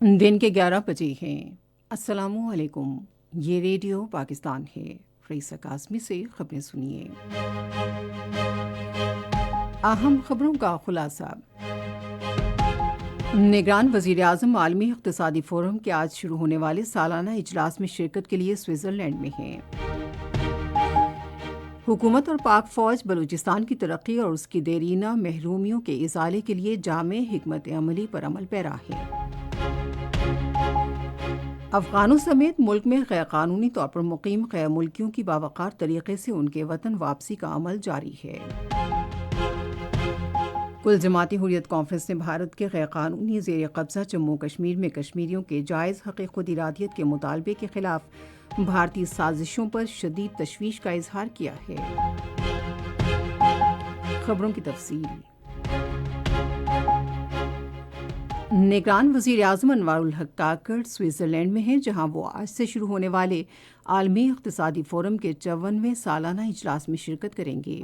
دن کے 11 بجے ہیں۔ السلام علیکم، یہ ریڈیو پاکستان ہے۔ رئیس قاسمی سے خبریں سنیے۔ اہم خبروں کا خلاصہ۔ نگران وزیر اعظم عالمی اقتصادی فورم کے آج شروع ہونے والے سالانہ اجلاس میں شرکت کے لیے سوئٹزرلینڈ میں ہیں۔ حکومت اور پاک فوج بلوچستان کی ترقی اور اس کی دیرینہ محرومیوں کے ازالے کے لیے جامع حکمت عملی پر عمل پیرا ہے۔ افغانوں سمیت ملک میں غیر قانونی طور پر مقیم غیر ملکیوں کی باوقار طریقے سے ان کے وطن واپسی کا عمل جاری ہے۔ کل جماعتی حریت کانفرنس نے بھارت کے غیر قانونی زیر قبضہ جموں کشمیر میں کشمیریوں کے جائز حق خود ارادیت کے مطالبے کے خلاف بھارتی سازشوں پر شدید تشویش کا اظہار کیا ہے۔ خبروں کی تفصیل۔ نگران وزیر اعظم انوار الحق کاکڑ سوئٹزرلینڈ میں ہیں، جہاں وہ آج سے شروع ہونے والے عالمی اقتصادی فورم کے 54ویں سالانہ اجلاس میں شرکت کریں گے۔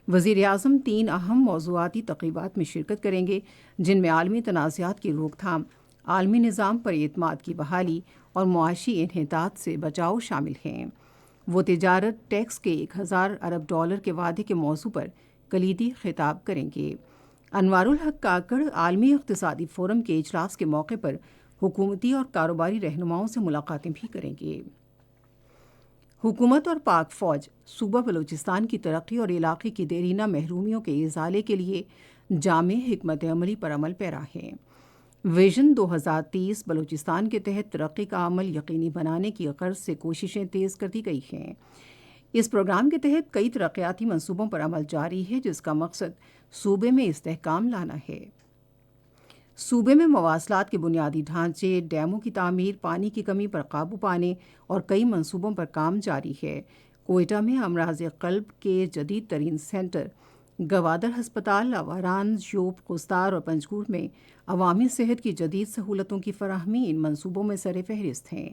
وزیر اعظم 3 اہم موضوعاتی تقریبات میں شرکت کریں گے، جن میں عالمی تنازعات کی روک تھام، عالمی نظام پر اعتماد کی بحالی اور معاشی انحطاط سے بچاؤ شامل ہیں۔ وہ تجارت ٹیکس کے $1000 ارب کے وعدے کے موضوع پر کلیدی خطاب کریں گے۔ انوار الحق کاکڑ عالمی اقتصادی فورم کے اجلاس کے موقع پر حکومتی اور کاروباری رہنماؤں سے ملاقاتیں بھی کریں گے۔ حکومت اور پاک فوج صوبہ بلوچستان کی ترقی اور علاقے کی دیرینہ محرومیوں کے ازالے کے لیے جامع حکمت عملی پر عمل پیرا ہے۔ ویژن 2030 بلوچستان کے تحت ترقی کا عمل یقینی بنانے کی غرض سے کوششیں تیز کر دی گئی ہیں۔ اس پروگرام کے تحت کئی ترقیاتی منصوبوں پر عمل جاری ہے، جس کا مقصد صوبے میں استحکام لانا ہے۔ صوبے میں مواصلات کے بنیادی ڈھانچے، ڈیموں کی تعمیر، پانی کی کمی پر قابو پانے اور کئی منصوبوں پر کام جاری ہے۔ کوئٹہ میں امراض قلب کے جدید ترین سینٹر، گوادر ہسپتال، آواران، ژوب، قستار اور پنجگور میں عوامی صحت کی جدید سہولتوں کی فراہمی ان منصوبوں میں سر فہرست ہیں۔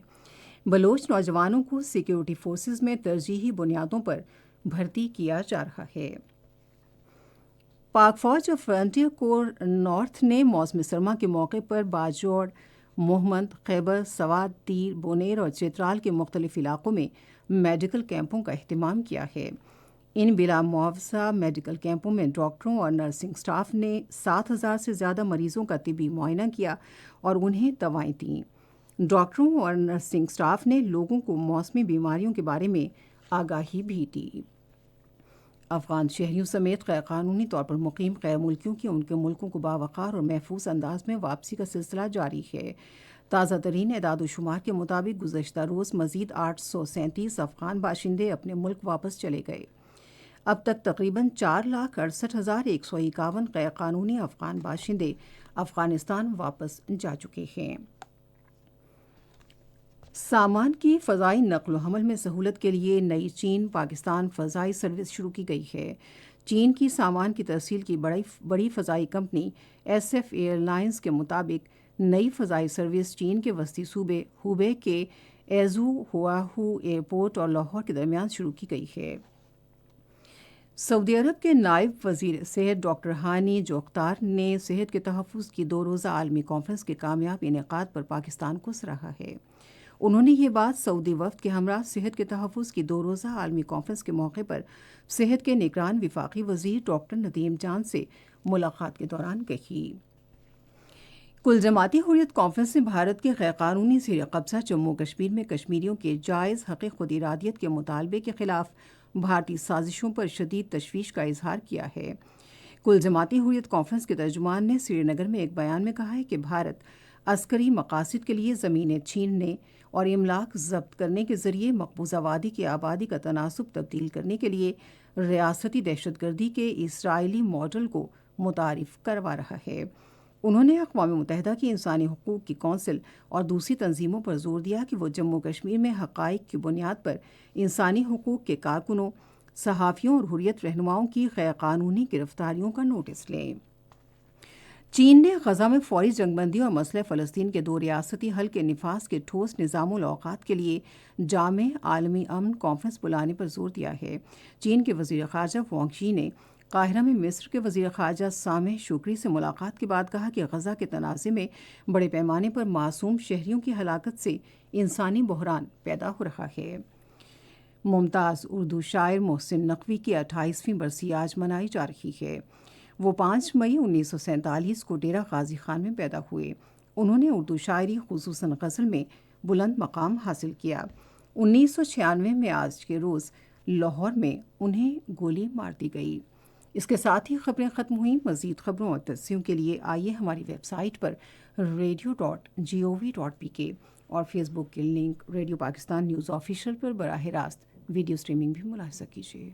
بلوچ نوجوانوں کو سیکیورٹی فورسز میں ترجیحی بنیادوں پر بھرتی کیا جا رہا ہے۔ پاک فوج اور فرنٹیئر کور نارتھ نے موسم سرما کے موقع پر باجوڑ، محمد، خیبر، سوات، دیر، بونیر اور چترال کے مختلف علاقوں میں میڈیکل کیمپوں کا اہتمام کیا ہے۔ ان بلا معاوضہ میڈیکل کیمپوں میں ڈاکٹروں اور نرسنگ سٹاف نے 7000 سے زیادہ مریضوں کا طبی معائنہ کیا اور انہیں دوائیں دیں۔ ڈاکٹروں اور نرسنگ سٹاف نے لوگوں کو موسمی بیماریوں کے بارے میں آگاہی بھی دی۔ افغان شہریوں سمیت غیر قانونی طور پر مقیم غیر ملکیوں کی ان کے ملکوں کو باوقار اور محفوظ انداز میں واپسی کا سلسلہ جاری ہے۔ تازہ ترین اعداد و شمار کے مطابق گزشتہ روز مزید 837 افغان باشندے اپنے ملک واپس چلے گئے۔ اب تک تقریباً 4,68,151 غیر قانونی افغان باشندے افغانستان واپس جا چکے ہیں۔ سامان کی فضائی نقل و حمل میں سہولت کے لیے نئی چین پاکستان فضائی سروس شروع کی گئی ہے۔ چین کی سامان کی ترسیل کی بڑی فضائی company S F Airlines کے مطابق نئی فضائی سروس چین کے وسطی صوبے ہوبے کے ایزو ہواہو ایئرپورٹ اور لاہور کے درمیان شروع کی گئی ہے۔ سعودی عرب کے نائب وزیر صحت ڈاکٹر ہانی جوختار نے صحت کے تحفظ کی 2 روزہ عالمی کانفرنس کے کامیاب انعقاد پر پاکستان کو سراہا ہے۔ انہوں نے یہ بات سعودی وفد کے ہمراہ صحت کے تحفظ کی 2 روزہ عالمی کانفرنس کے موقع پر صحت کے نگران وفاقی وزیر ڈاکٹر ندیم جان سے ملاقات کے دوران کہی۔ کل جماعتی حریت کانفرنس نے بھارت کے غیر قانونی زیر قبضہ جموں کشمیر میں کشمیریوں کے جائز حق خود ارادیت کے مطالبے کے خلاف بھارتی سازشوں پر شدید تشویش کا اظہار کیا ہے۔ کل جماعتی حریت کانفرنس کے ترجمان نے سری نگر میں ایک بیان میں کہا ہے کہ بھارت عسکری مقاصد کے لیے زمینیں چھیننے اور املاک ضبط کرنے کے ذریعے مقبوضہ وادی کی آبادی کا تناسب تبدیل کرنے کے لیے ریاستی دہشت گردی کے اسرائیلی ماڈل کو متعارف کروا رہا ہے۔ انہوں نے اقوام متحدہ کی انسانی حقوق کی کونسل اور دوسری تنظیموں پر زور دیا کہ وہ جموں کشمیر میں حقائق کی بنیاد پر انسانی حقوق کے کارکنوں، صحافیوں اور حریت رہنماؤں کی غیر قانونی گرفتاریوں کا نوٹس لیں۔ چین نے غزہ میں فوری جنگ بندی اور مسئلہ فلسطین کے 2 ریاستی حل کے نفاذ کے ٹھوس نظام الاوقات کے لیے جامع عالمی امن کانفرنس بلانے پر زور دیا ہے۔ چین کے وزیر خارجہ وانگ یی نے قاہرہ میں مصر کے وزیر خارجہ سامح شکری سے ملاقات کے بعد کہا کہ غزہ کے تنازع میں بڑے پیمانے پر معصوم شہریوں کی ہلاکت سے انسانی بحران پیدا ہو رہا ہے۔ ممتاز اردو شاعر محسن نقوی کی 28ویں برسی آج منائی جا رہی ہے۔ وہ 5 مئی 1947 کو ڈیرہ غازی خان میں پیدا ہوئے۔ انہوں نے اردو شاعری خصوصاً غزل میں بلند مقام حاصل کیا۔ 1996 میں آج کے روز لاہور میں انہیں گولی مار دی گئی۔ اس کے ساتھ ہی خبریں ختم ہوئیں۔ مزید خبروں اور تجزیوں کے لیے آئیے ہماری ویب سائٹ پر radio.gov.pk اور فیس بک کے link radio Pakistan news official پر براہ راست ویڈیو سٹریمنگ بھی ملاحظہ کیجیے۔